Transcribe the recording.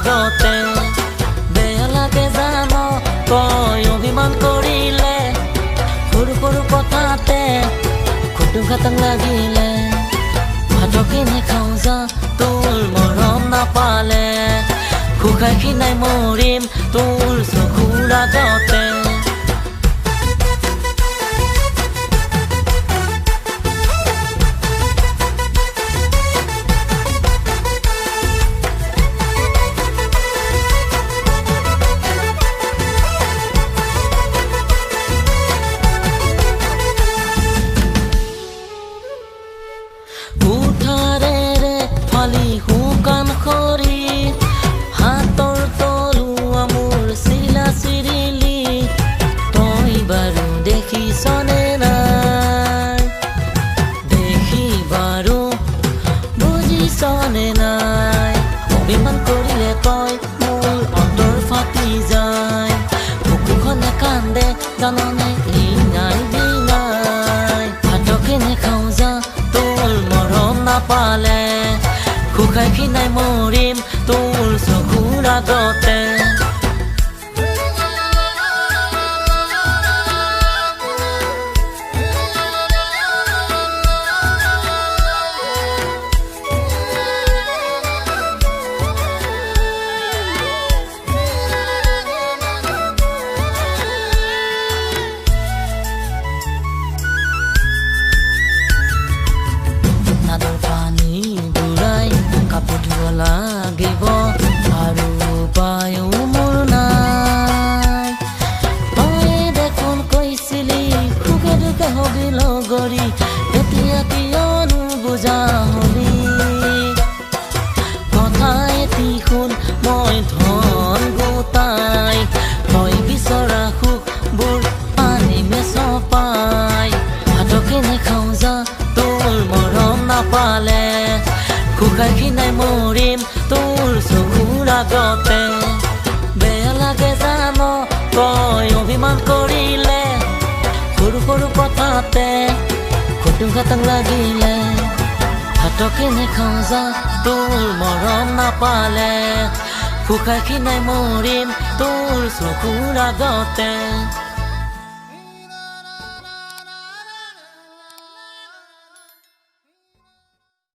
আগতে বেয়া লাগে জানো তই অভিমান কৰিলে সৰু সৰু কথাতে খুটুং খাটাং লাগিলে ভাতকে নেখাওঁ যা তোৰ মৰম নাপালে খুখাই খিনাই মৰিম তোৰ চকুৰ আগতে শুকান খৰি হাতৰ তলুৱা মোৰ চিলা চিৰিলি তই বাৰু দেখিছনে নাই দেখি বাৰু বুজিছনে নাই অভিমান কৰিলে তই মোৰ অন্তৰ ফাটি যায় বুকুখনে কান্দে জাননে লিঙাই বিঙাই ভাতকে নেখাওঁ যা তোৰ মৰম নাপালে খুখাই খিনাই মৰিম তোৰ চকুৰ আগতে নাদৰ পানী বুঢ়াই কাপোৰ ধুব লাগিব আৰু উপায়ো মোৰ নাই তই দেখোন কৈছিলি সুখে দুখে হবি লগৰী এতিয়া কিয়নো বুজা হলি কথা এটি শুন মই ধন গোটাই তই বিচৰা সুখবোৰ আনিমে চপাই ভাতকে নেখাওঁ যা তোৰ মৰম নাপালে খুখাই খিনাই মৰিম তোৰ চকুৰ আগতে বেয়া লাগে জানো তই অভিমান কৰিলে সৰু সৰু কথাতে খুটুং খাটাং লাগিলে ভাতকে নেখাওঁ যা তোৰ মৰম নাপালে খুখাই খিনাই মৰিম তোৰ চকুৰ আগতে